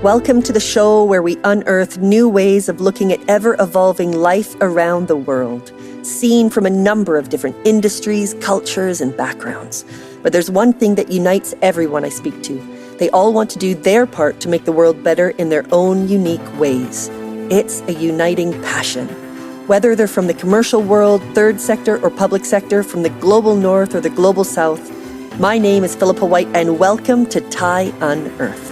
Welcome to the show where we unearth new ways of looking at ever-evolving life around the world, seen from a number of different industries, cultures, and backgrounds. But there's one thing that unites everyone I speak to. They all want to do their part to make the world better in their own unique ways. It's a uniting passion. Whether they're from the commercial world, third sector, or public sector, from the global north or the global south, my name is Philippa White, and welcome to TIE Unearthed.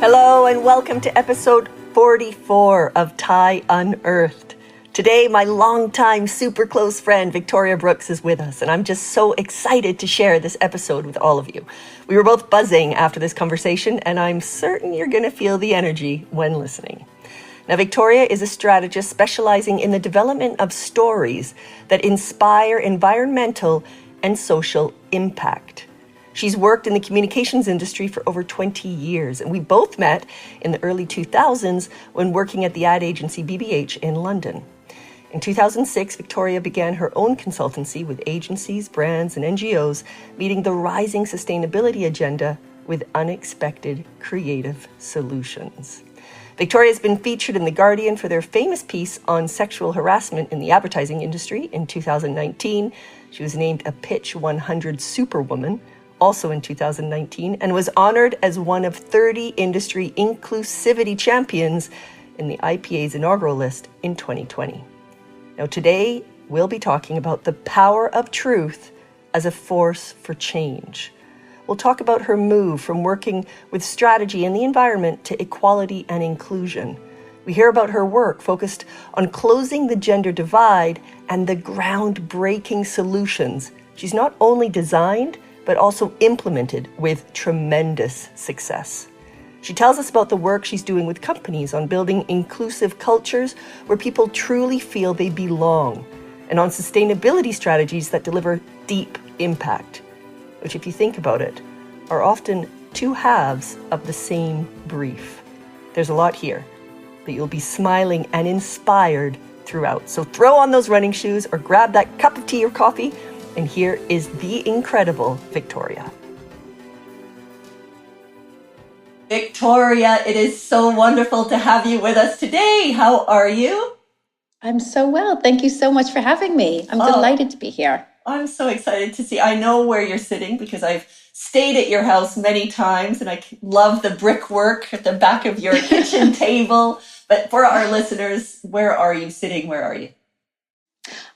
Hello, and welcome to episode 44 of TIE Unearthed. Today, my longtime super close friend, Victoria Brooks, is with us, and I'm just so excited to share this episode with all of you. We were both buzzing after this conversation, and I'm certain you're going to feel the energy when listening. Now, Victoria is a strategist specializing in the development of stories that inspire environmental and social impact. She's worked in the communications industry for over 20 years, and we both met in the early 2000s when working at the ad agency BBH in London. In 2006, Victoria began her own consultancy with agencies, brands, and NGOs, meeting the rising sustainability agenda with unexpected creative solutions. Victoria has been featured in The Guardian for their famous piece on sexual harassment in the advertising industry in 2019. She was named a Pitch 100 Superwoman, also in 2019, and was honored as one of 30 industry inclusivity champions in the IPA's inaugural list in 2020. Now, today, we'll be talking about the power of truth as a force for change. We'll talk about her move from working with strategy and the environment to equality and inclusion. We hear about her work focused on closing the gender divide and the groundbreaking solutions she's not only designed, but also implemented with tremendous success. She tells us about the work she's doing with companies on building inclusive cultures where people truly feel they belong, and on sustainability strategies that deliver deep impact, which, if you think about it, are often two halves of the same brief. There's a lot here, but you'll be smiling and inspired throughout. So throw on those running shoes or grab that cup of tea or coffee, and here is the incredible Victoria. Victoria, it is so wonderful to have you with us today. How are you? I'm so well. Thank you so much for having me. I'm delighted to be here. I'm so excited to see. I know where you're sitting because I've stayed at your house many times, and I love the brickwork at the back of your kitchen table. But for our listeners, where are you sitting? Where are you?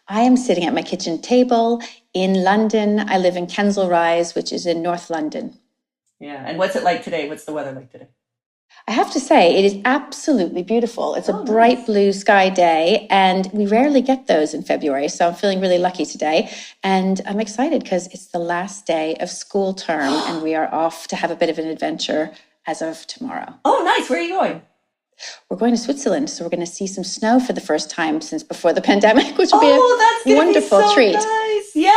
I am sitting at my kitchen table in London. I live in Kensal Rise, which is in North London. Yeah. And what's it like today? What's the weather like today? I have to say, it is absolutely beautiful. It's a bright blue sky day, and we rarely get those in February. So I'm feeling really lucky today. And I'm excited because it's the last day of school term, and we are off to have a bit of an adventure as of tomorrow. Oh, nice. Where are you going? We're going to Switzerland, so we're going to see some snow for the first time since before the pandemic, which will be a wonderful treat. Nice. Yeah.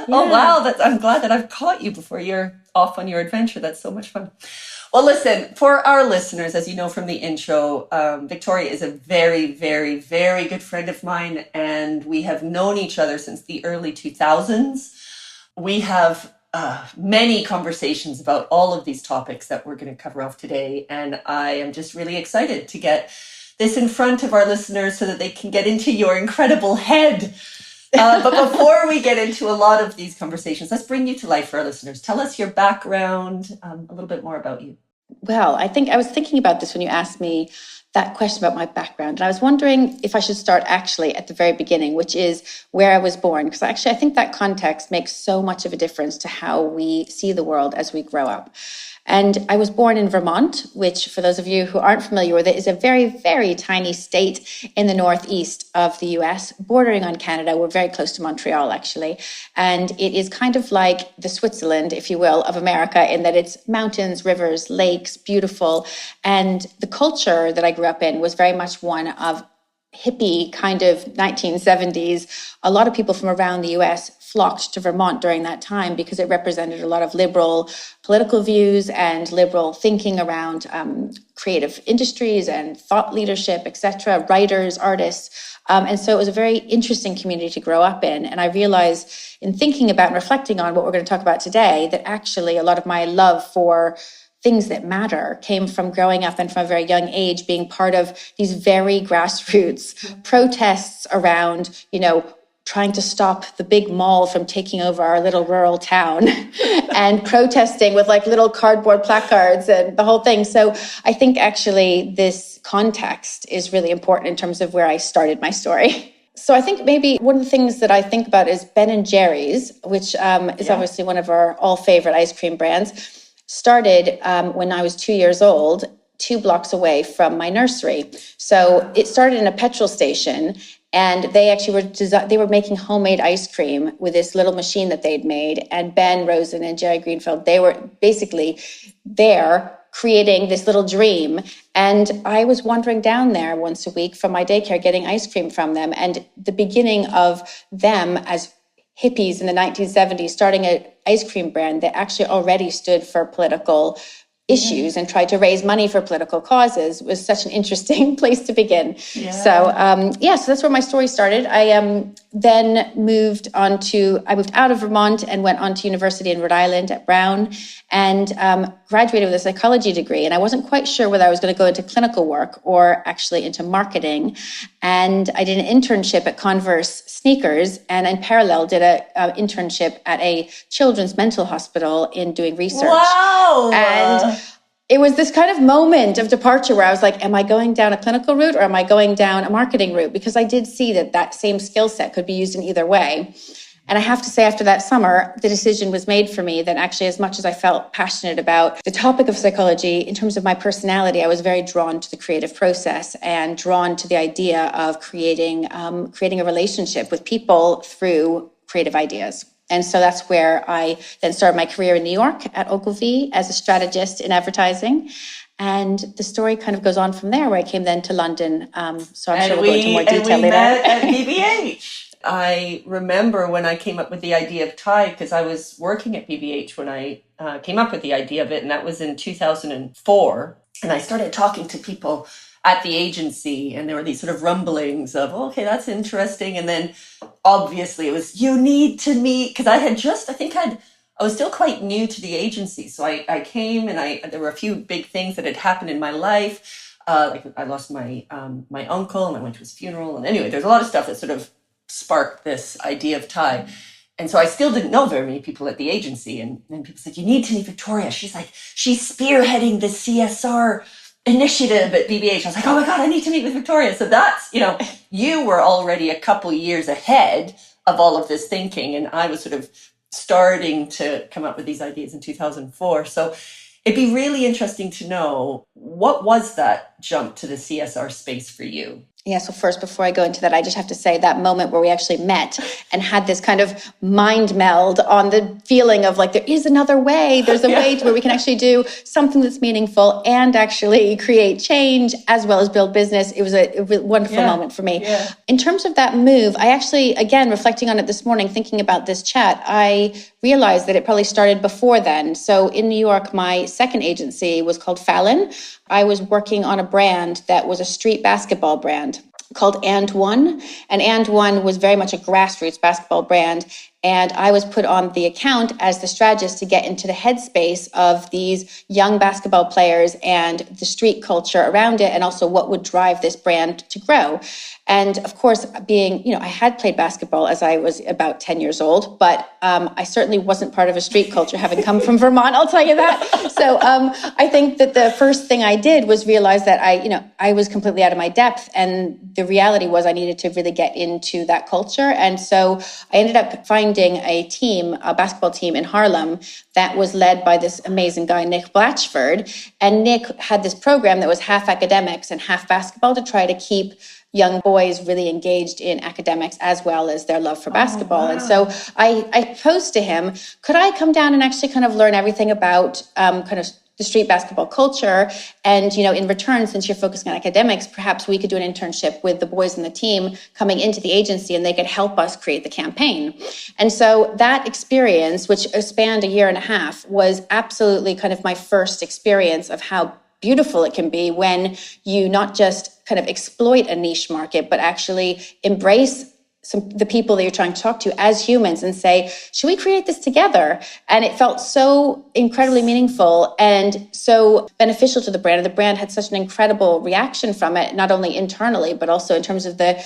Oh, wow. I'm glad that I've caught you before you're off on your adventure. That's so much fun. Well, listen, for our listeners, as you know from the intro, Victoria is a very, very, very good friend of mine, and we have known each other since the early 2000s. We have many conversations about all of these topics that we're going to cover off today. And I am just really excited to get this in front of our listeners so that they can get into your incredible head. But before we get into a lot of these conversations, let's bring you to life for our listeners. Tell us your background, a little bit more about you. Well, I was thinking about this when you asked me that question about my background. And I was wondering if I should start actually at the very beginning, which is where I was born. Because actually, I think that context makes so much of a difference to how we see the world as we grow up. And I was born in Vermont, which, for those of you who aren't familiar with it, is a very, very tiny state in the northeast of the US, bordering on Canada. We're very close to Montreal, actually. And it is kind of like the Switzerland, if you will, of America, in that it's mountains, rivers, lakes, beautiful. And the culture that I grew up in was very much one of hippie kind of 1970s. A lot of people from around the US flocked to Vermont during that time because it represented a lot of liberal political views and liberal thinking around creative industries and thought leadership, etc., writers, artists. And so it was a very interesting community to grow up in. And I realized in thinking about and reflecting on what we're going to talk about today, that actually a lot of my love for things that matter came from growing up and from a very young age being part of these very grassroots protests around, trying to stop the big mall from taking over our little rural town and protesting with like little cardboard placards and the whole thing. So I think actually this context is really important in terms of where I started my story. So I think maybe one of the things that I think about is Ben and Jerry's, which is obviously one of our all favorite ice cream brands, started when I was 2 years old, 2 blocks away from my nursery. So it started in a petrol station, and they actually they were making homemade ice cream with this little machine that they'd made. And Ben Rosen and Jerry Greenfield, they were basically there creating this little dream. And I was wandering down there once a week from my daycare, getting ice cream from them. And the beginning of them as hippies in the 1970s, starting an ice cream brand that actually already stood for political issues and tried to raise money for political causes was such an interesting place to begin. Yeah. So that's where my story started. I then moved out of Vermont and went on to university in Rhode Island at Brown, and graduated with a psychology degree. And I wasn't quite sure whether I was going to go into clinical work or actually into marketing. And I did an internship at Converse Sneakers, and in parallel did an internship at a children's mental hospital in doing research. Wow! And it was this kind of moment of departure where I was like, am I going down a clinical route or am I going down a marketing route? Because I did see that same skill set could be used in either way. And I have to say, after that summer, the decision was made for me that actually, as much as I felt passionate about the topic of psychology, in terms of my personality, I was very drawn to the creative process and drawn to the idea of creating a relationship with people through creative ideas. And so that's where I then started my career in New York at Ogilvy as a strategist in advertising. And the story kind of goes on from there, where I came then to London. So I'm sure we'll go into more detail later. And we met at BBH. I remember when I came up with the idea of TIE, because I was working at BBH when I came up with the idea of it, and that was in 2004. And I started talking to people at the agency, and there were these sort of rumblings of, okay, that's interesting. And then obviously it was, you need to meet, because I was still quite new to the agency. So I came, and there were a few big things that had happened in my life. Like I lost my uncle, and I went to his funeral. And anyway, there's a lot of stuff that sort of sparked this idea of TIE. And so I still didn't know very many people at the agency. And people said, you need to meet Victoria. She's spearheading the CSR initiative at BBH. I was like, oh my God, I need to meet with Victoria. So that's, you were already a couple years ahead of all of this thinking. And I was sort of starting to come up with these ideas in 2004. So it'd be really interesting to know, what was that jump to the CSR space for you? Yeah, so first, before I go into that, I just have to say that moment where we actually met and had this kind of mind meld on the feeling of like, there is another way. There's a way to where we can actually do something that's meaningful and actually create change as well as build business. It was a wonderful moment for me. Yeah. In terms of that move, I actually, again, reflecting on it this morning, thinking about this chat, I realized that it probably started before then. So in New York, my second agency was called Fallon. I was working on a brand that was a street basketball brand called And One. And And One was very much a grassroots basketball brand. And I was put on the account as the strategist to get into the headspace of these young basketball players and the street culture around it, and also what would drive this brand to grow. And of course, being, I had played basketball as I was about 10 years old, but I certainly wasn't part of a street culture, having come from Vermont, I'll tell you that. So I think that the first thing I did was realize that I was completely out of my depth. And the reality was I needed to really get into that culture. And so I ended up finding a basketball team in Harlem that was led by this amazing guy, Nick Blatchford. And Nick had this program that was half academics and half basketball to try to keep young boys really engaged in academics as well as their love for basketball. Oh, wow. And so I posed to him, could I come down and actually kind of learn everything about kind of the street basketball culture? And, in return, since you're focusing on academics, perhaps we could do an internship with the boys in the team coming into the agency, and they could help us create the campaign. And so that experience, which spanned a year and a half, was absolutely kind of my first experience of how beautiful it can be when you not just kind of exploit a niche market, but actually embrace the people that you're trying to talk to as humans and say, should we create this together? And it felt so incredibly meaningful and so beneficial to the brand. And the brand had such an incredible reaction from it, not only internally, but also in terms of the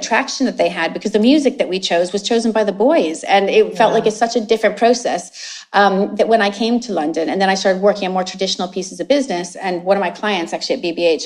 traction that they had, because the music that we chose was chosen by the boys. And it felt like it's such a different process that when I came to London and then I started working on more traditional pieces of business. And one of my clients actually at BBH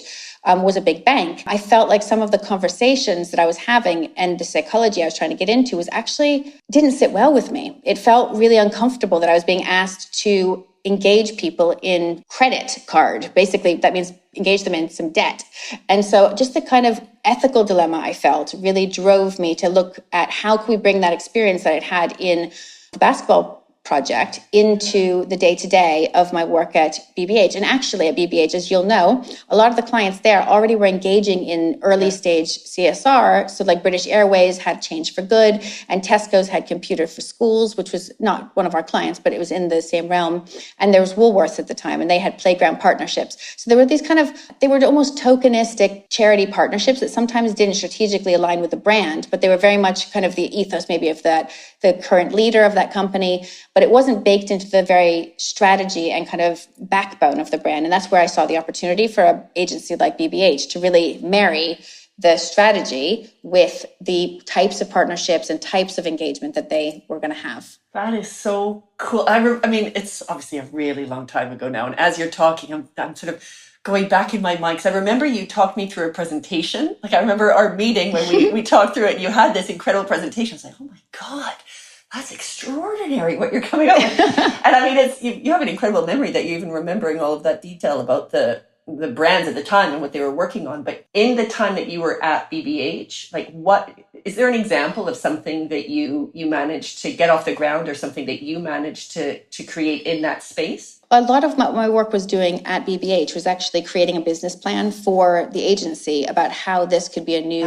was a big bank. I felt like some of the conversations that I was having and the psychology I was trying to get into was actually didn't sit well with me. It felt really uncomfortable that I was being asked to engage people in credit card. Basically, that means engage them in some debt. And so just the kind of ethical dilemma I felt really drove me to look at how can we bring that experience that I'd had in the basketball project into the day-to-day of my work at BBH. And actually at BBH, as you'll know, a lot of the clients there already were engaging in early stage CSR. So like British Airways had Change for Good and Tesco's had Computer for Schools, which was not one of our clients, but it was in the same realm. And there was Woolworths at the time and they had playground partnerships. So there were these they were almost tokenistic charity partnerships that sometimes didn't strategically align with the brand, but they were very much kind of the ethos maybe of the current leader of that company, but it wasn't baked into the very strategy and kind of backbone of the brand. And that's where I saw the opportunity for an agency like BBH to really marry the strategy with the types of partnerships and types of engagement that they were going to have. That is so cool. I mean, it's obviously a really long time ago now. And as you're talking, I'm sort of going back in my mind, because I remember you talked me through a presentation. Like I remember our meeting when we talked through it and you had this incredible presentation. I was like, oh my God, that's extraordinary what you're coming up with. And I mean, you have an incredible memory that you're even remembering all of that detail about the brands at the time and what they were working on. But in the time that you were at BBH, like what is there an example of something that you managed to get off the ground or something that you managed to create in that space? A lot of my work was doing at BBH was actually creating a business plan for the agency about how this could be a new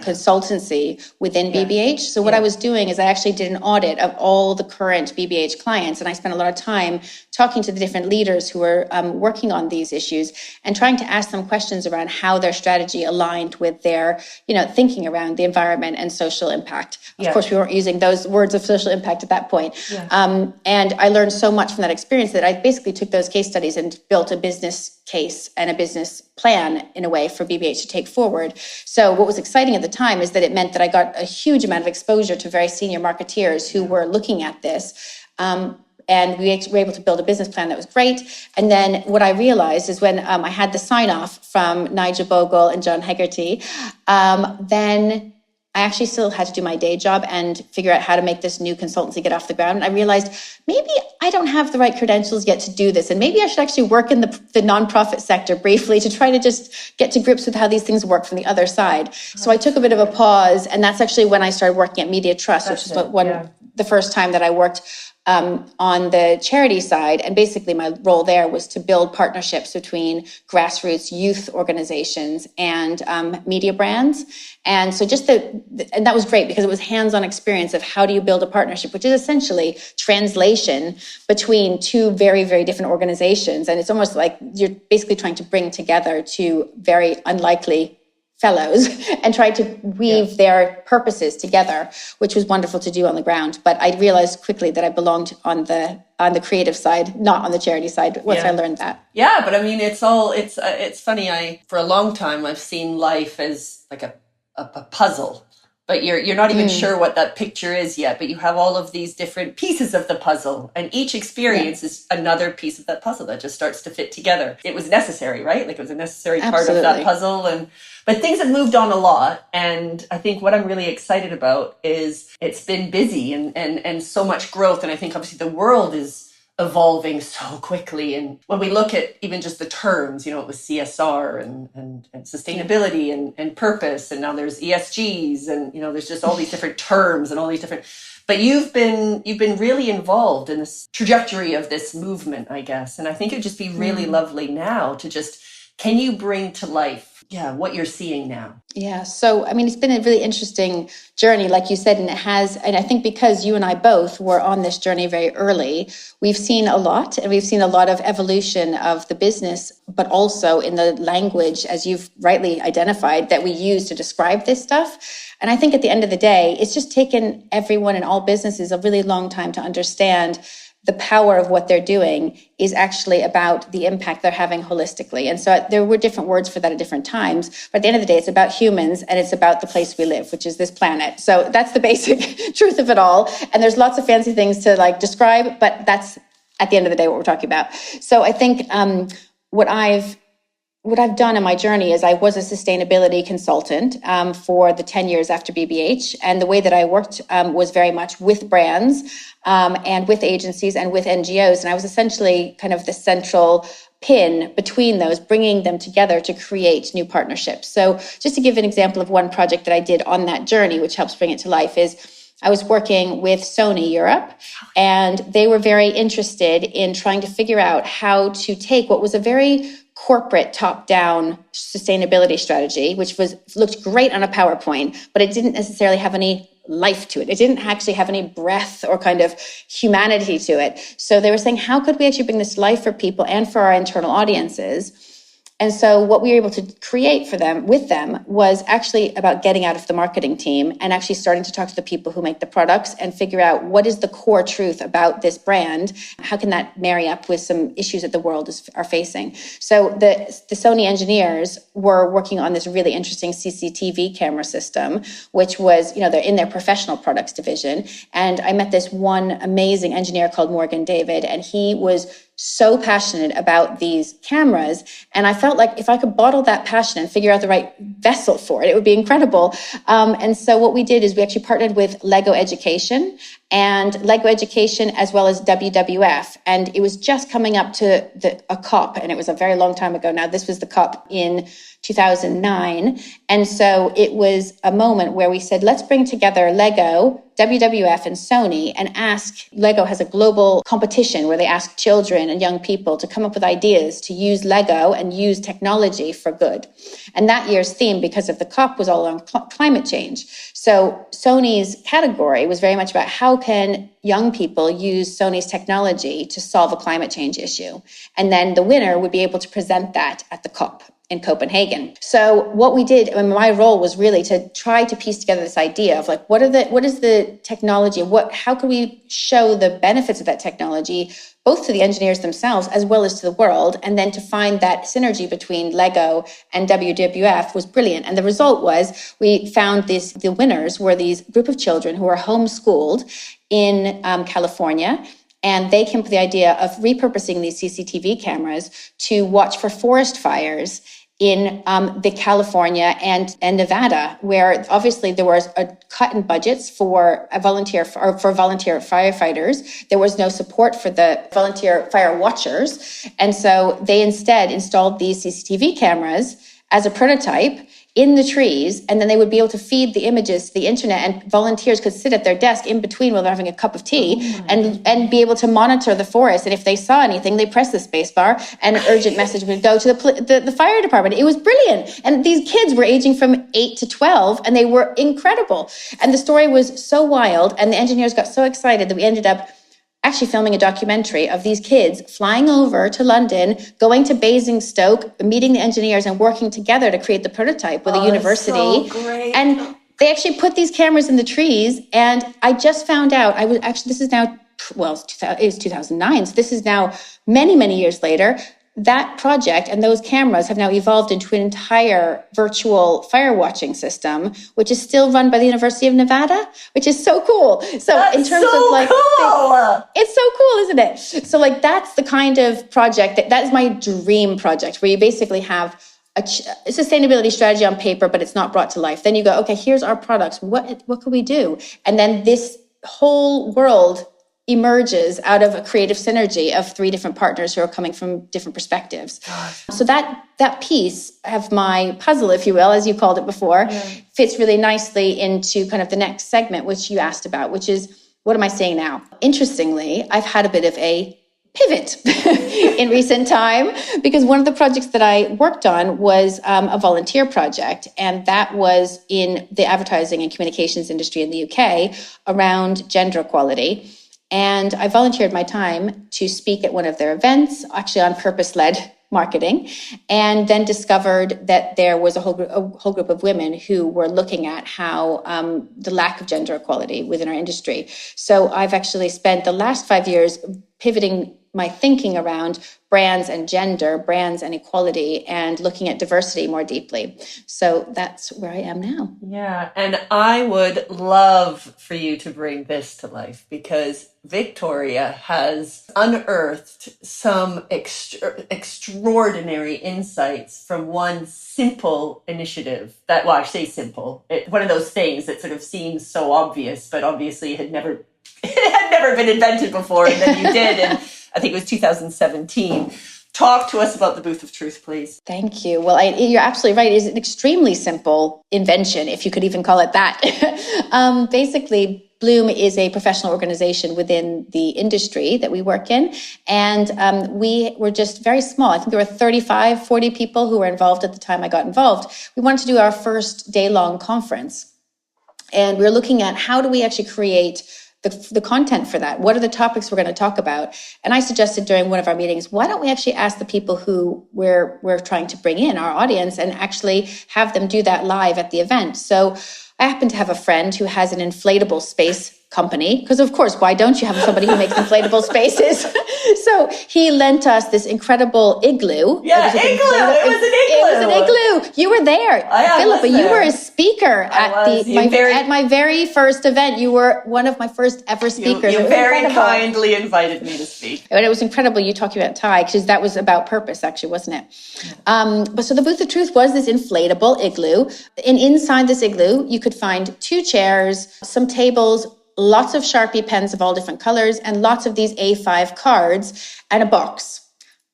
consultancy within BBH. So what I was doing is I actually did an audit of all the current BBH clients. And I spent a lot of time talking to the different leaders who were working on these issues and trying to ask them questions around how their strategy aligned with their, thinking around the environment and social impact. Of course, we weren't using those words of social impact at that point. And I learned so much from that experience that I basically took those case studies and built a business case and a business plan in a way for BBH to take forward. So what was exciting at the time is that it meant that I got a huge amount of exposure to very senior marketeers who were looking at this. And we were able to build a business plan that was great. And then what I realized is when I had the sign off from Nigel Bogle and John Hegarty, then I actually still had to do my day job and figure out how to make this new consultancy get off the ground. And I realized maybe I don't have the right credentials yet to do this. And maybe I should actually work in the nonprofit sector briefly to try to just get to grips with how these things work from the other side. So I took a bit of a pause. And that's actually when I started working at Media Trust, which is the first time that I worked on the charity side. And basically my role there was to build partnerships between grassroots youth organizations and media brands. And so and that was great because it was hands-on experience of how do you build a partnership, which is essentially translation between two very, very different organizations. And it's almost like you're basically trying to bring together two very unlikely fellows and try to weave their purposes together, which was wonderful to do on the ground. But I realized quickly that I belonged on the creative side, not on the charity side, once I learned that. Yeah, but I mean, it's funny. For a long time, I've seen life as like a puzzle, but you're not even sure what that picture is yet, but you have all of these different pieces of the puzzle, and each experience is another piece of that puzzle that just starts to fit together. It was necessary, right? Like it was a necessary part of that puzzle. But things have moved on a lot. And I think what I'm really excited about is it's been busy and so much growth. And I think obviously the world is evolving so quickly. And when we look at even just the terms, it was CSR and sustainability and purpose. And now there's ESGs and, there's just all these different terms and all these different, but you've been really involved in this trajectory of this movement, I guess. And I think it'd just be really lovely now to just, can you bring to life, what you're seeing now? Yeah. So, I mean, it's been a really interesting journey, like you said, and and I think because you and I both were on this journey very early, we've seen a lot, and we've seen a lot of evolution of the business, but also in the language, as you've rightly identified, that we use to describe this stuff. And I think at the end of the day, it's just taken everyone in all businesses a really long time to understand the power of what they're doing is actually about the impact they're having holistically. And so there were different words for that at different times. But at the end of the day, it's about humans and it's about the place we live, which is this planet. So that's the basic truth of it all. And there's lots of fancy things to like describe, but that's at the end of the day what we're talking about. So I think what I've done in my journey is I was a sustainability consultant for the 10 years after BBH. And the way that I worked was very much with brands and with agencies and with NGOs. And I was essentially kind of the central pin between those, bringing them together to create new partnerships. So just to give an example of one project that I did on that journey, which helps bring it to life, is I was working with Sony Europe, and they were very interested in trying to figure out how to take what was a very corporate top-down sustainability strategy, which looked great on a PowerPoint, but it didn't necessarily have any life to it. It didn't actually have any breath or kind of humanity to it. So they were saying, how could we actually bring this to life for people and for our internal audiences? And so what we were able to create with them was actually about getting out of the marketing team and actually starting to talk to the people who make the products and figure out what is the core truth about this brand. How can that marry up with some issues that the world are facing? So the Sony engineers were working on this really interesting CCTV camera system, which was, they're in their professional products division. And I met this one amazing engineer called Morgan David, and he was so passionate about these cameras. And I felt like if I could bottle that passion and figure out the right vessel for it, it would be incredible. And so what we did is we actually partnered with Lego Education as well as WWF. And it was just coming up to a COP, and it was a very long time ago now. This was the COP in 2009. And so it was a moment where we said, let's bring together Lego, WWF, and Sony and ask. Lego has a global competition where they ask children and young people to come up with ideas to use Lego and use technology for good. And that year's theme, because of the COP, was all on climate change. So Sony's category was very much about how can young people use Sony's technology to solve a climate change issue. And then the winner would be able to present that at the COP in Copenhagen. So what we did, and my role was really to try to piece together this idea of like, what is the technology? How can we show the benefits of that technology, both to the engineers themselves as well as to the world? And then to find that synergy between Lego and WWF was brilliant. And the result was we found the winners were these group of children who were homeschooled in California. And they came up with the idea of repurposing these CCTV cameras to watch for forest fires in the California and Nevada, where obviously there was a cut in budgets for volunteer firefighters. There was no support for the volunteer fire watchers. And so they instead installed these CCTV cameras as a prototype in the trees, and then they would be able to feed the images to the internet, and volunteers could sit at their desk in between while they're having a cup of tea and be able to monitor the forest. And if they saw anything, they press the space bar and an urgent message would go to the fire department. It was brilliant. And these kids were aging from 8 to 12, and they were incredible. And the story was so wild, and the engineers got so excited that we ended up actually filming a documentary of these kids flying over to London, going to Basingstoke, meeting the engineers and working together to create the prototype with a university. So great. And they actually put these cameras in the trees. And I just found out, this is now, it was 2009. So this is now many, many years later. That project and those cameras have now evolved into an entire virtual fire watching system, which is still run by the University of Nevada, which is so cool. So that's in terms so of like, cool. It's so cool, isn't it? So like, that's the kind of project that is my dream project, where you basically have a sustainability strategy on paper, but it's not brought to life. Then you go, okay, here's our products. What can we do? And then this whole world emerges out of a creative synergy of 3 different partners who are coming from different perspectives. So that piece of my puzzle, if you will, as you called it before, fits really nicely into kind of the next segment, which you asked about, which is, what am I seeing now? Interestingly, I've had a bit of a pivot in recent time, because one of the projects that I worked on was a volunteer project, and that was in the advertising and communications industry in the UK around gender equality. And I volunteered my time to speak at one of their events, actually on purpose-led marketing, and then discovered that there was a whole group of women who were looking at how the lack of gender equality within our industry. So I've actually spent the last 5 years pivoting my thinking around brands and gender, brands and equality, and looking at diversity more deeply. So that's where I am now. Yeah, and I would love for you to bring this to life, because Victoria has unearthed some extraordinary insights from one simple initiative that, well, I say simple, one of those things that sort of seems so obvious, but obviously had never been invented before, and then you did, and I think it was 2017. Talk to us about the Booth of Truth, please. Thank you. Well, you're absolutely right. It's an extremely simple invention, if you could even call it that. Basically, Bloom is a professional organization within the industry that we work in. And we were just very small. I think there were 35, 40 people who were involved at the time I got involved. We wanted to do our first day-long conference. And we were looking at how do we actually create the content for that? What are the topics we're going to talk about? And I suggested during one of our meetings, why don't we actually ask the people who we're trying to bring in, our audience, and actually have them do that live at the event? So I happen to have a friend who has an inflatable space company, because of course, why don't you have somebody who makes inflatable spaces? So he lent us this incredible igloo. Yeah, it was an igloo. You were there, Philippa. You were a speaker at my very first event. You were one of my first ever speakers. You very kindly invited me to speak. And it was incredible. You talking about Thai, because that was about purpose, actually, wasn't it? But so the Booth of Truth was this inflatable igloo. And inside this igloo, you could find 2 chairs, some tables, lots of Sharpie pens of all different colors, and lots of these A5 cards, and a box.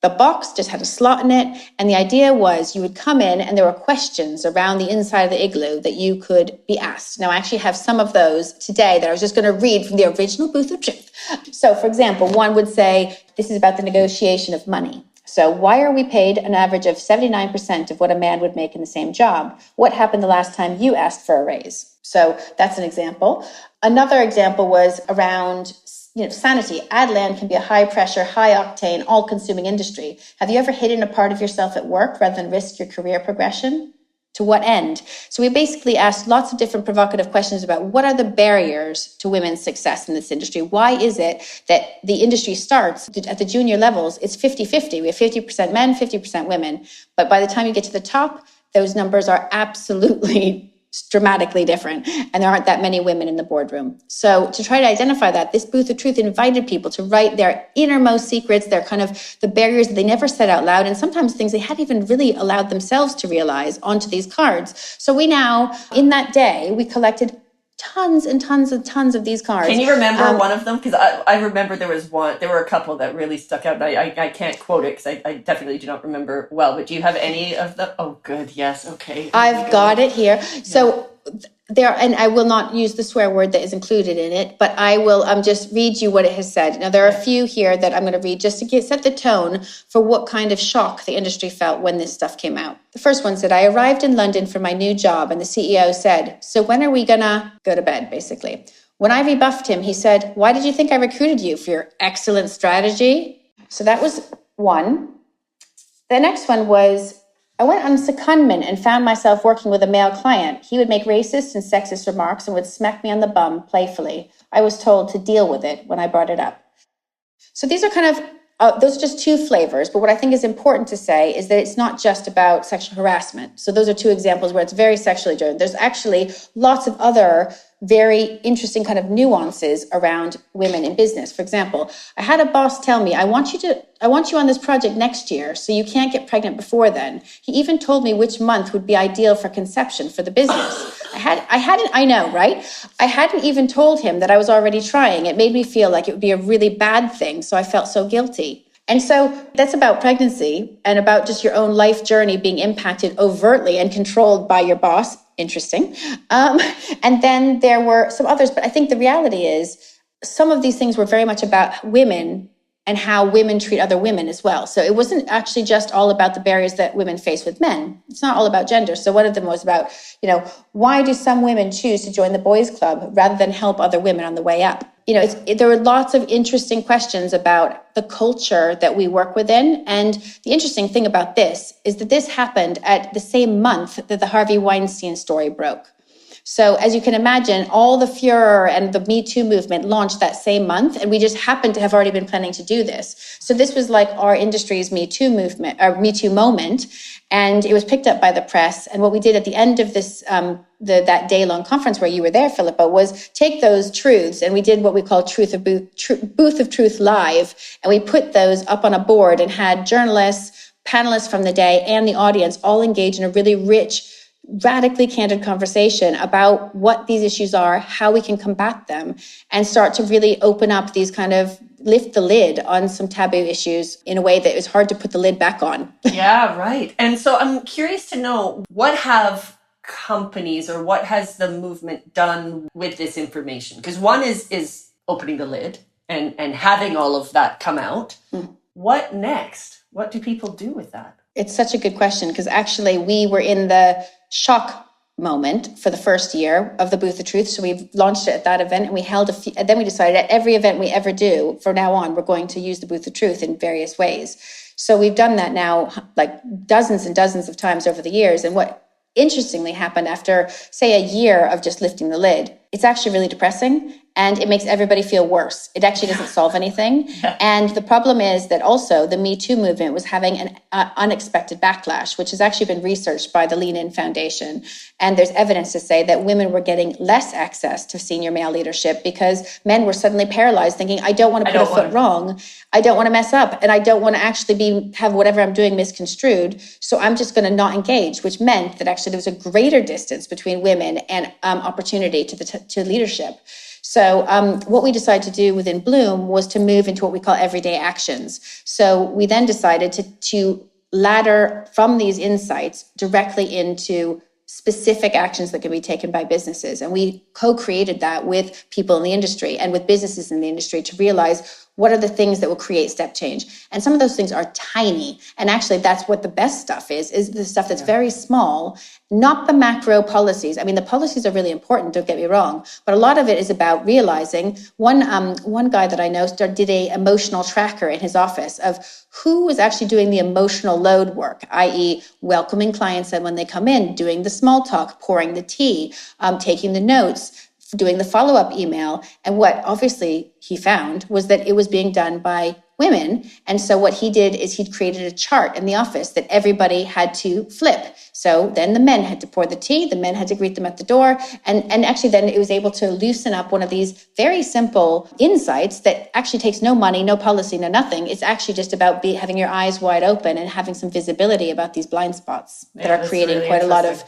The box just had a slot in it, and the idea was you would come in and there were questions around the inside of the igloo that you could be asked. Now, I actually have some of those today that I was just going to read from the original Booth of Truth. So, for example, one would say, this is about the negotiation of money. So why are we paid an average of 79% of what a man would make in the same job? What happened the last time you asked for a raise? So that's an example. Another example was around sanity. Adland can be a high pressure, high octane, all consuming industry. Have you ever hidden a part of yourself at work rather than risk your career progression? To what end? So we basically asked lots of different provocative questions about what are the barriers to women's success in this industry? Why is it that the industry starts at the junior levels? It's 50-50. We have 50% men, 50% women. But by the time you get to the top, those numbers are absolutely dramatically different, and there aren't that many women in the boardroom. So to try to identify that, this Booth of Truth invited people to write their innermost secrets, their kind of the barriers that they never said out loud, and sometimes things they hadn't even really allowed themselves to realize onto these cards. So we now, in that day, we collected tons and tons and tons of these cards. Can you remember one of them? Because I remember there were a couple that really stuck out. I can't quote it because I definitely do not remember well, but do you have any of them? Oh, good. Yes. Okay. I've got it here. Yeah. So there, and I will not use the swear word that is included in it, but I will just read you what it has said. Now, there are a few here that I'm going to read just to set the tone for what kind of shock the industry felt when this stuff came out. The first one said, I arrived in London for my new job, and the CEO said, so when are we going to go to bed, basically? When I rebuffed him, he said, why did you think I recruited you? For your excellent strategy? So that was one. The next one was, I went on secondment and found myself working with a male client. He would make racist and sexist remarks and would smack me on the bum playfully. I was told to deal with it when I brought it up. So these are kind of, those are just 2 flavors. But what I think is important to say is that it's not just about sexual harassment. So those are 2 examples where it's very sexually driven. There's actually lots of other very interesting kind of nuances around women in business. For example, I had a boss tell me, I want you on this project next year, so you can't get pregnant before then. He even told me which month would be ideal for conception for the business. I know, right? I hadn't even told him that I was already trying. It made me feel like it would be a really bad thing, so I felt so guilty. And so that's about pregnancy and about just your own life journey being impacted overtly and controlled by your boss. Interesting. And then there were some others, but I think the reality is some of these things were very much about women and how women treat other women as well. So it wasn't actually just all about the barriers that women face with men. It's not all about gender. So one of them was about, why do some women choose to join the boys club rather than help other women on the way up? There were lots of interesting questions about the culture that we work within. And the interesting thing about this is that this happened at the same month that the Harvey Weinstein story broke. So as you can imagine, all the furor and the Me Too movement launched that same month, and we just happened to have already been planning to do this. So this was like our industry's Me Too movement, or Me Too moment, and it was picked up by the press. And what we did at the end of this, that day-long conference where you were there, Philippa, was take those truths, and we did what we call Booth of Truth Live, and we put those up on a board and had journalists, panelists from the day, and the audience all engage in a really rich, radically candid conversation about what these issues are, how we can combat them, and start to really open up these kind of lift the lid on some taboo issues in a way that is hard to put the lid back on. Yeah, right. And so I'm curious to know, what have companies or what has the movement done with this information? Because one is opening the lid and having all of that come out. What next? What do people do with that? It's such a good question, because actually we were in the shock moment for the first year of the Booth of Truth. So we launched it at that event, and we held and then we decided at every event we ever do from now on, we're going to use the Booth of Truth in various ways. So we've done that now like dozens and dozens of times over the years. And what interestingly happened after, say, a year of just lifting the lid, it's actually really depressing, and it makes everybody feel worse. It actually doesn't solve anything. And the problem is that also the Me Too movement was having an unexpected backlash, which has actually been researched by the Lean In Foundation. And there's evidence to say that women were getting less access to senior male leadership because men were suddenly paralyzed, thinking, I don't want to put a foot wrong. I don't want to mess up. And I don't want to actually have whatever I'm doing misconstrued. So I'm just going to not engage, which meant that actually there was a greater distance between women and opportunity to leadership. So what we decided to do within Bloom was to move into what we call everyday actions. So we then decided to ladder from these insights directly into specific actions that can be taken by businesses. And we co-created that with people in the industry and with businesses in the industry to realize what are the things that will create step change. And some of those things are tiny. And actually, that's what the best stuff is the stuff that's very small, not the macro policies. I mean, the policies are really important, don't get me wrong. But a lot of it is about realizing, one guy that I know did a emotional tracker in his office of who was actually doing the emotional load work, i.e. welcoming clients and when they come in, doing the small talk, pouring the tea, taking the notes, doing the follow-up email. And what obviously he found was that it was being done by women. And so what he did is he created a chart in the office that everybody had to flip. So then the men had to pour the tea, the men had to greet them at the door. And actually then it was able to loosen up one of these very simple insights that actually takes no money, no policy, no nothing. It's actually just about having your eyes wide open and having some visibility about these blind spots that are creating really quite a lot of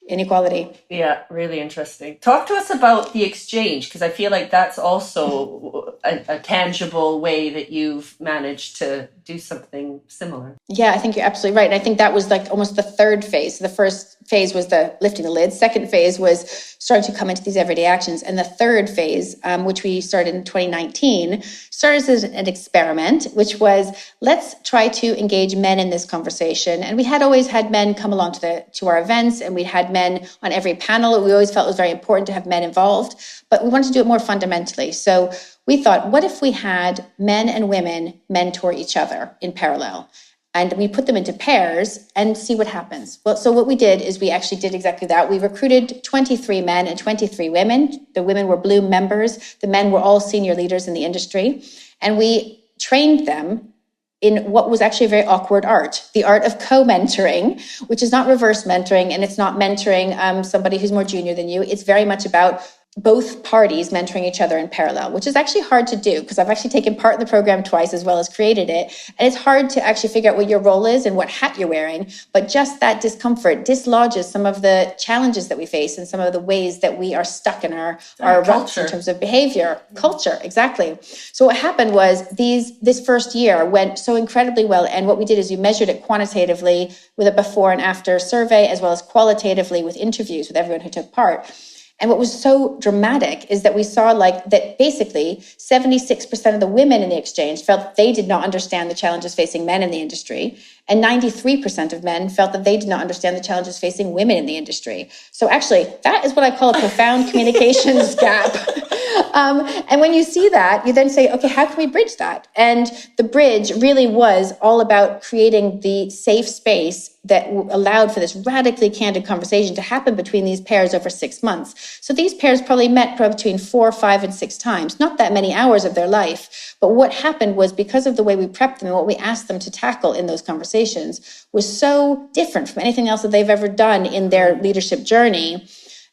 inequality. Yeah, really interesting. Talk to us about the exchange, because I feel like that's also a tangible way that you've managed to do something similar. Yeah, I think you're absolutely right. And I think that was like almost the third phase. The first phase was the lifting the lid. Second phase was starting to come into these everyday actions. And the third phase, which we started in 2019, started as an experiment, which was, let's try to engage men in this conversation. And we had always had men come along to our events, and we had men on every panel. We always felt it was very important to have men involved, but we wanted to do it more fundamentally. So we thought, what if we had men and women mentor each other in parallel? And we put them into pairs and see what happens. Well, so what we did is we actually did exactly that. We recruited 23 men and 23 women. The women were Bloom members. The men were all senior leaders in the industry. And we trained them in what was actually a very awkward art, the art of co-mentoring, which is not reverse mentoring, and it's not mentoring somebody who's more junior than you. It's very much about both parties mentoring each other in parallel, which is actually hard to do because I've actually taken part in the program twice as well as created it. And it's hard to actually figure out what your role is and what hat you're wearing. But just that discomfort dislodges some of the challenges that we face and some of the ways that we are stuck in our ruts in terms of behavior. Culture, exactly. So what happened was this first year went so incredibly well. And what we did is we measured it quantitatively with a before and after survey, as well as qualitatively with interviews with everyone who took part. And what was so dramatic is that we saw that basically 76% of the women in the exchange felt they did not understand the challenges facing men in the industry. And 93% of men felt that they did not understand the challenges facing women in the industry. So actually, that is what I call a profound communications gap. And when you see that, you then say, okay, how can we bridge that? And the bridge really was all about creating the safe space that allowed for this radically candid conversation to happen between these pairs over 6 months. So these pairs probably met between 4, 5, and 6 times, not that many hours of their life. But what happened was, because of the way we prepped them and what we asked them to tackle in those conversations was so different from anything else that they've ever done in their leadership journey,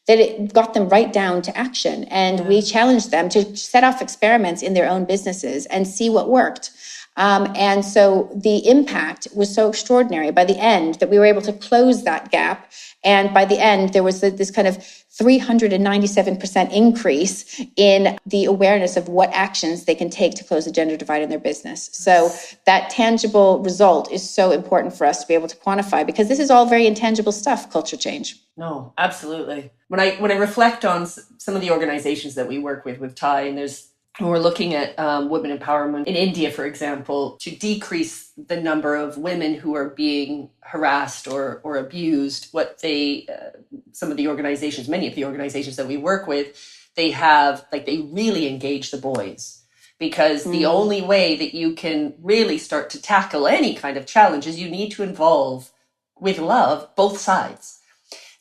that it got them right down to action. And we challenged them to set off experiments in their own businesses and see what worked. And so the impact was so extraordinary by the end that we were able to close that gap. And by the end, there was this kind of 397% increase in the awareness of what actions they can take to close the gender divide in their business. So that tangible result is so important for us to be able to quantify, because this is all very intangible stuff, culture change. No, absolutely. When I reflect on some of the organizations that we work with Ty, and we're looking at women empowerment in India, for example, to decrease the number of women who are being harassed or abused. Some of the organizations, many of the organizations that we work with, they really engage the boys, because the only way that you can really start to tackle any kind of challenge is you need to involve, with love, both sides.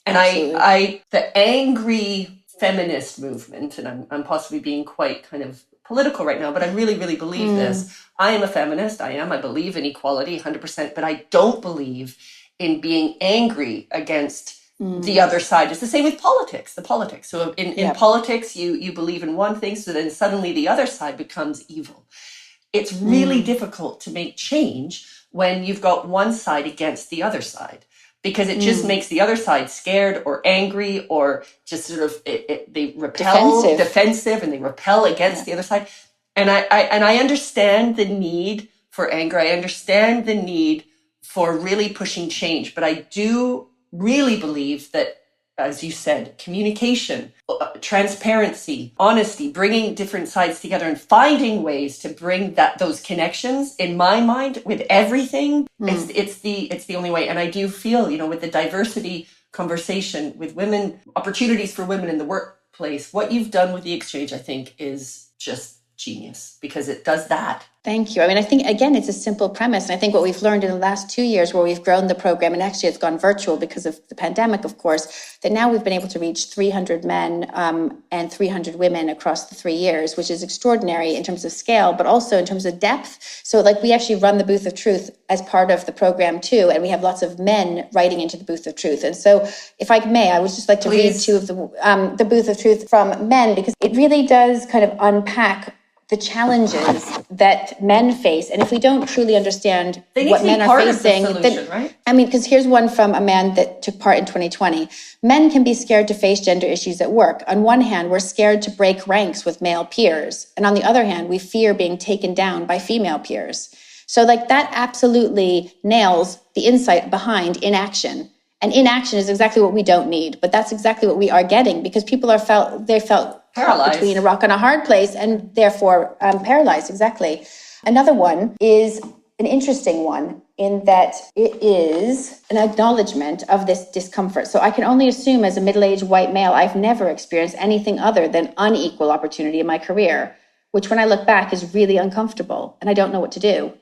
And the angry feminist movement, and I'm possibly being quite kind of political right now, but I really, really believe this. I am a feminist. I believe in equality 100%, but I don't believe in being angry against the other side. It's the same with politics, the politics. So in politics, you believe in one thing, so then suddenly the other side becomes evil. It's really difficult to make change when you've got one side against the other side, because it just makes the other side scared or angry, or just sort of they repel, defensive, and they repel against the other side. And I understand the need for anger. I understand the need for really pushing change. But I do really believe that, as you said, communication, transparency, honesty, bringing different sides together and finding ways to bring those connections, in my mind, with everything, it's the only way. And I do feel, with the diversity conversation with women, opportunities for women in the workplace, what you've done with the exchange, I think, is just genius, because it does that. Thank you. I mean, I think, again, it's a simple premise. And I think what we've learned in the last 2 years, where we've grown the program, and actually it's gone virtual because of the pandemic, of course, that now we've been able to reach 300 men and 300 women across the 3 years, which is extraordinary in terms of scale, but also in terms of depth. So we actually run the Booth of Truth as part of the program too. And we have lots of men writing into the Booth of Truth. And so if I may, I would just like to read 2 of the Booth of Truth from men, because it really does kind of unpack the challenges that men face. And if we don't truly understand what men are facing, then, right? I mean, because here's one from a man that took part in 2020. Men can be scared to face gender issues at work. On one hand, we're scared to break ranks with male peers. And on the other hand, we fear being taken down by female peers. So that absolutely nails the insight behind inaction. And inaction is exactly what we don't need, but that's exactly what we are getting, because people felt paralyzed between a rock and a hard place, and therefore paralyzed. Exactly. Another one is an interesting one in that it is an acknowledgement of this discomfort. So I can only assume, as a middle-aged white male, I've never experienced anything other than unequal opportunity in my career, which when I look back is really uncomfortable, and I don't know what to do.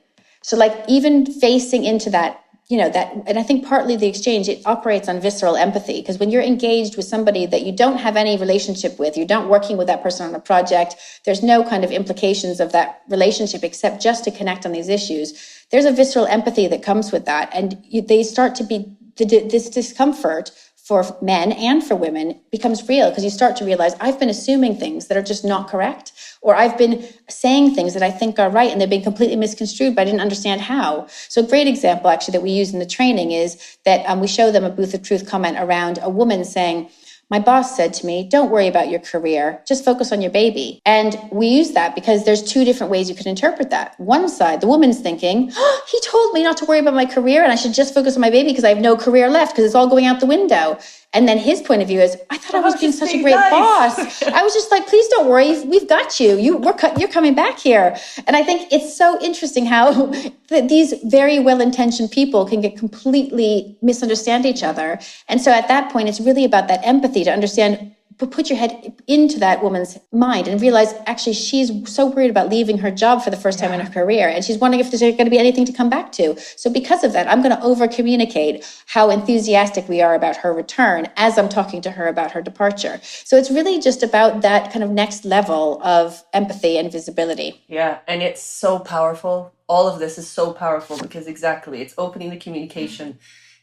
So even facing into that, and I think partly the exchange, it operates on visceral empathy, because when you're engaged with somebody that you don't have any relationship with, you're not working with that person on a project, there's no kind of implications of that relationship except just to connect on these issues. There's a visceral empathy that comes with that. And they start to be, this discomfort for men and for women becomes real, because you start to realize, I've been assuming things that are just not correct, or I've been saying things that I think are right and they've been completely misconstrued, but I didn't understand how. So a great example actually that we use in the training is that we show them a Booth of Truth comment around a woman saying, my boss said to me, don't worry about your career, just focus on your baby. And we use that because there's 2 different ways you can interpret that. One side, the woman's thinking, he told me not to worry about my career and I should just focus on my baby because I have no career left because it's all going out the window. And then his point of view is, I thought I was being such a great nice. boss. I was just like, please don't worry. We've got you. You're coming back here. And I think it's so interesting how these very well-intentioned people can get completely misunderstand each other. And so at that point, it's really about that empathy to understand, put your head into that woman's mind and realize actually she's so worried about leaving her job for the first time in her career. And she's wondering if there's going to be anything to come back to. So because of that, I'm going to over communicate how enthusiastic we are about her return as I'm talking to her about her departure. So it's really just about that kind of next level of empathy and visibility. Yeah. And it's so powerful. All of this is so powerful because exactly, it's opening the communication,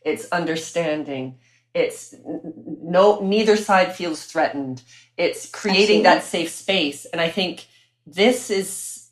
it's understanding. It's neither side feels threatened. It's creating that safe space. And I think this is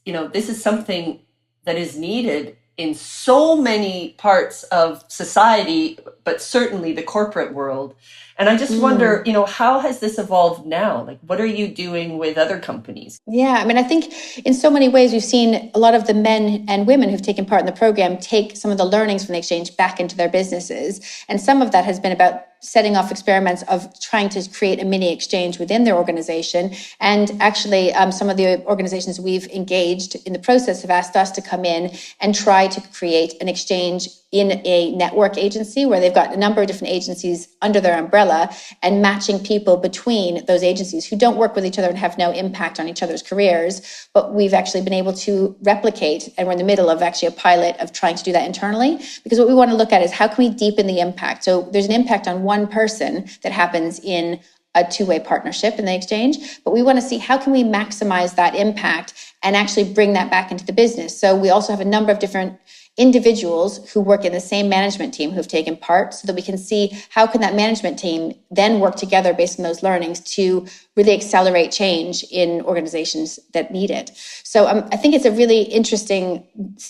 something that is needed in so many parts of society, but certainly the corporate world. And I just wonder, how has this evolved now? Like, what are you doing with other companies? Yeah, I mean, I think in so many ways, we've seen a lot of the men and women who've taken part in the program take some of the learnings from the exchange back into their businesses. And some of that has been about setting off experiments of trying to create a mini exchange within their organization. And actually, some of the organizations we've engaged in the process have asked us to come in and try to create an exchange in a network agency where they've got a number of different agencies under their umbrella and matching people between those agencies who don't work with each other and have no impact on each other's careers. But we've actually been able to replicate, and we're in the middle of actually a pilot of trying to do that internally, because what we want to look at is how can we deepen the impact? So there's an impact on one person that happens in a two-way partnership in the exchange, but we want to see how can we maximize that impact and actually bring that back into the business. So we also have a number of different individuals who work in the same management team who've taken part, so that we can see how can that management team then work together based on those learnings to really accelerate change in organizations that need it. So I think it's a really interesting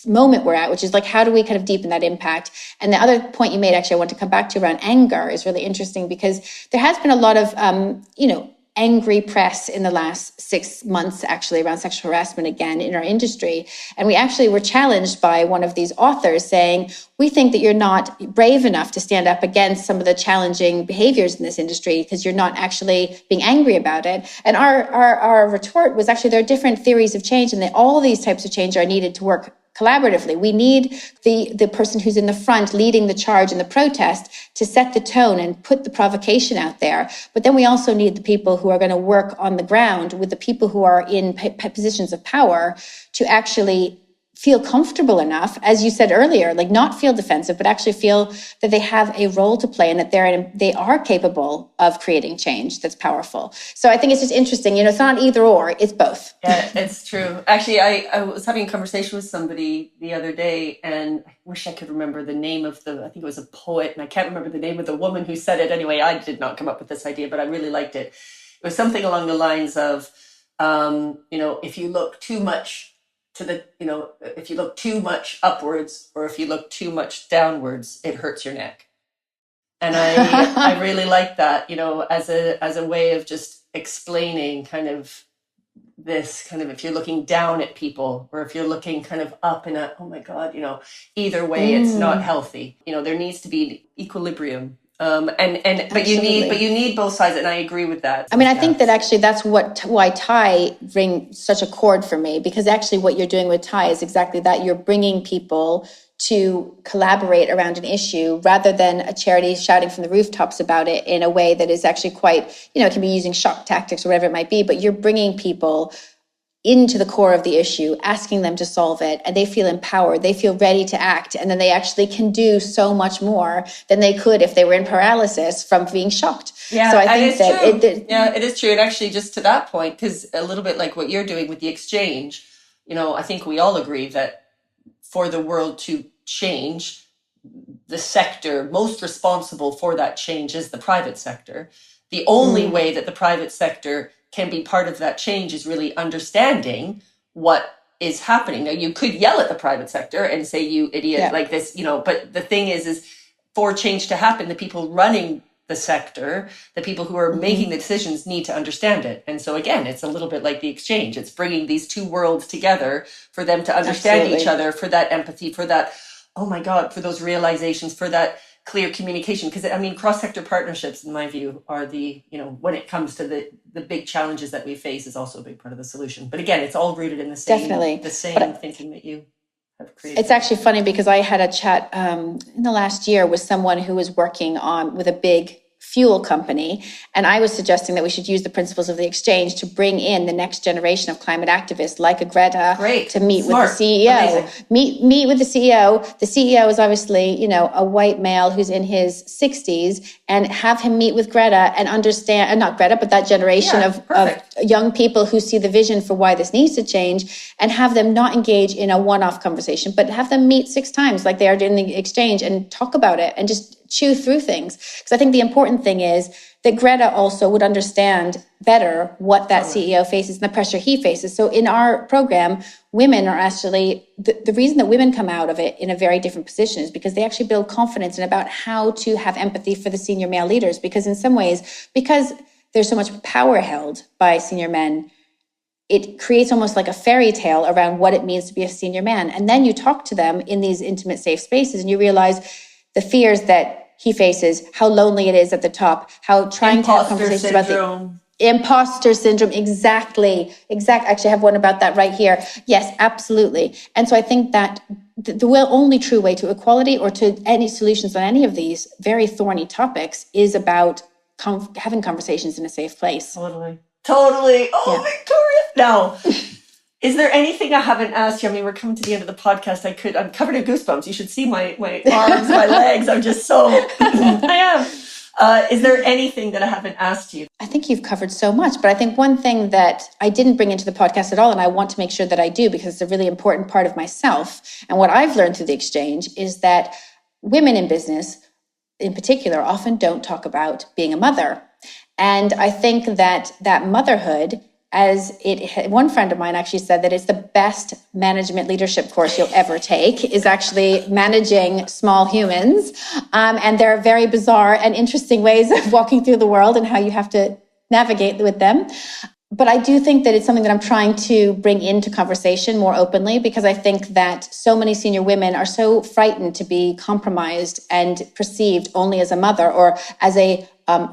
moment we're at, which is like, how do we kind of deepen that impact? And the other point you made, actually, I want to come back to around anger is really interesting, because there has been a lot of, angry press in the last 6 months, actually, around sexual harassment again in our industry. And we actually were challenged by one of these authors saying, we think that you're not brave enough to stand up against some of the challenging behaviors in this industry because you're not actually being angry about it. And our retort was actually, there are different theories of change, and that all these types of change are needed to work collaboratively. We need the person who's in the front leading the charge in the protest to set the tone and put the provocation out there. But then we also need the people who are going to work on the ground with the people who are in positions of power to actually feel comfortable enough, as you said earlier, like not feel defensive, but actually feel that they have a role to play and that they are capable of creating change that's powerful. So I think it's just interesting, it's not either or, it's both. Yeah, it's true. Actually, I was having a conversation with somebody the other day, and I wish I could remember the name of I think it was a poet, and I can't remember the name of the woman who said it. Anyway, I did not come up with this idea, but I really liked it. It was something along the lines of, if you look too much if you look too much upwards or if you look too much downwards, it hurts your neck. And I really like that, as a way of just explaining kind of this kind of, if you're looking down at people or if you're looking kind of up and oh my God, either way, it's not healthy. There needs to be equilibrium. But you need both sides, and I agree with that. I mean, I think that actually that's why Thai ring such a chord for me, because actually what you're doing with Thai is exactly that. You're bringing people to collaborate around an issue rather than a charity shouting from the rooftops about it in a way that is actually quite, it can be using shock tactics or whatever it might be, but you're bringing people into the core of the issue, asking them to solve it, and they feel empowered, they feel ready to act, and then they actually can do so much more than they could if they were in paralysis from being shocked. Yeah, so I think that it is true. And actually, just to that point, because a little bit like what you're doing with the exchange, I think we all agree that for the world to change, the sector most responsible for that change is the private sector. The only way that the private sector can be part of that change is really understanding what is happening. Now, you could yell at the private sector and say, you idiot, like this, but the thing is for change to happen, the people running the sector, the people who are making the decisions need to understand it. And so again, it's a little bit like the exchange. It's bringing these two worlds together for them to understand each other, for that empathy, for that, oh my God, for those realizations, for that clear communication. Because I mean, cross-sector partnerships, in my view, are when it comes to the big challenges that we face, is also a big part of the solution. But again, it's all rooted in the same, Definitely. the same thinking that you have created. It's actually funny because I had a chat in the last year with someone who was working with a big fuel company. And I was suggesting that we should use the principles of the exchange to bring in the next generation of climate activists like a Greta to meet Smart. with the CEO. Meet with the CEO. The CEO is obviously, a white male who's in his 60s, and have him meet with Greta and understand, and not Greta, but that generation of young people who see the vision for why this needs to change, and have them not engage in a one-off conversation, but have them meet 6 times like they are doing the exchange and talk about it and just chew through things. Because I think the important thing is that Greta also would understand better what that CEO faces and the pressure he faces. So in our program, women are actually, the reason that women come out of it in a very different position is because they actually build confidence in about how to have empathy for the senior male leaders. Because in some ways, because there's so much power held by senior men, it creates almost like a fairy tale around what it means to be a senior man. And then you talk to them in these intimate, safe spaces, and you realize the fears that he faces, how lonely it is at the top, how trying to have conversations about the imposter syndrome. Exactly. Actually, I have one about that right here. Yes, absolutely. And so I think that the only true way to equality or to any solutions on any of these very thorny topics is about having conversations in a safe place. Totally. Oh, yeah. Victoria. Now, is there anything I haven't asked you? I mean, we're coming to the end of the podcast. I'm covered in goosebumps. You should see my arms, my legs. I'm just so, I am. Is there anything that I haven't asked you? I think you've covered so much, but I think one thing that I didn't bring into the podcast at all, and I want to make sure that I do because it's a really important part of myself, and what I've learned through the exchange is that women in business, in particular, often don't talk about being a mother. And I think that motherhood, one friend of mine actually said that it's the best management leadership course you'll ever take, is actually managing small humans. And there are very bizarre and interesting ways of walking through the world and how you have to navigate with them. But I do think that it's something that I'm trying to bring into conversation more openly, because I think that so many senior women are so frightened to be compromised and perceived only as a mother or as a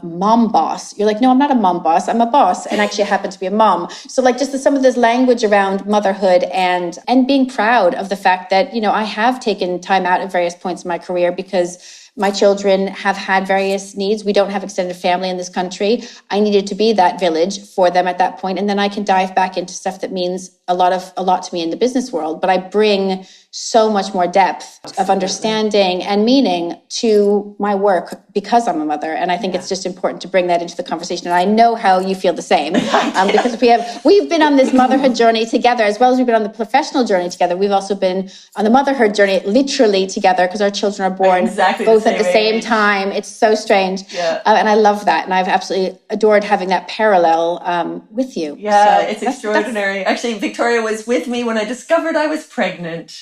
mom boss. You're like, no, I'm not a mom boss. I'm a boss. And actually I happen to be a mom. So like just some of this language around motherhood and being proud of the fact that, I have taken time out at various points in my career because my children have had various needs. We don't have extended family in this country. I needed to be that village for them at that point. And then I can dive back into stuff that means a lot to me in the business world. But I bring so much more depth of understanding and meaning to my work because I'm a mother. And I think it's just important to bring that into the conversation. And I know how you feel the same because we've been on this motherhood journey together, as well as we've been on the professional journey together. We've also been on the motherhood journey literally together because our children are born both at the same time. It's so strange. Yeah. And I love that. And I've absolutely adored having that parallel with you. Yeah, so it's extraordinary. Actually, Victoria was with me when I discovered I was pregnant.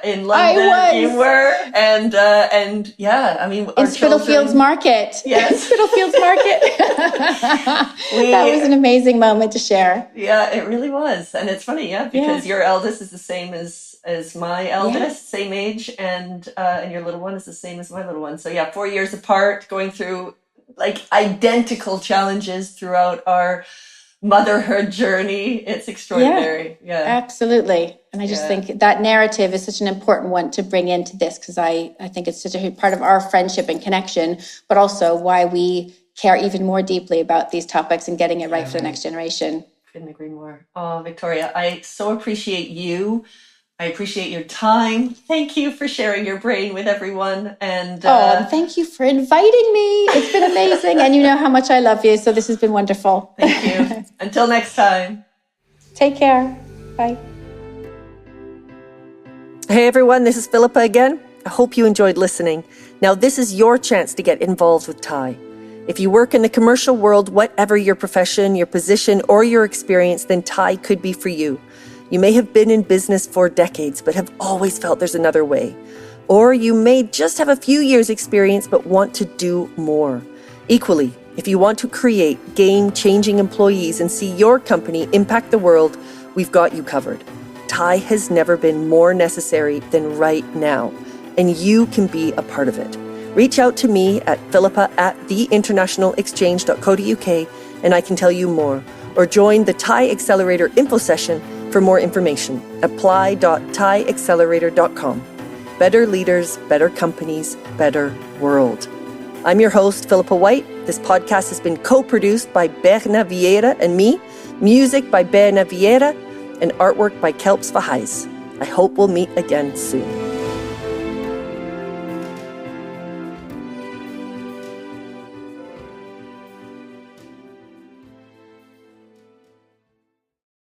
In London, you were, and yeah, I mean, in Spitalfields Market. Yes, Spitalfields Market. That was an amazing moment to share. Yeah, it really was, and it's funny, because your eldest is the same as my eldest, same age, and your little one is the same as my little one. So 4 years apart, going through like identical challenges throughout our motherhood journey. It's extraordinary. Yeah, absolutely. And I just think that narrative is such an important one to bring into this, because I think it's such a part of our friendship and connection, but also why we care even more deeply about these topics and getting it right for the next generation. Couldn't agree more. Oh, Victoria, I so appreciate you. I appreciate your time. Thank you for sharing your brain with everyone. And thank you for inviting me. It's been amazing. And you know how much I love you. So this has been wonderful. Thank you. Until next time. Take care. Bye. Hey everyone, this is Philippa again. I hope you enjoyed listening. Now this is your chance to get involved with TIE. If you work in the commercial world, whatever your profession, your position, or your experience, then TIE could be for you. You may have been in business for decades, but have always felt there's another way. Or you may just have a few years experience, but want to do more. Equally, if you want to create game-changing employees and see your company impact the world, we've got you covered. TIE has never been more necessary than right now, and you can be a part of it. reach out to me at philippa@theinternationalexchange.co.uk and I can tell you more. Or join the Thai Accelerator info session for more information. apply.thaiaccelerator.com. Better leaders, better companies, better world. I'm your host, Philippa White. This podcast has been co-produced by Berna Vieira and me, music by Berna Vieira, and artwork by Kelps Vahais. I hope we'll meet again soon.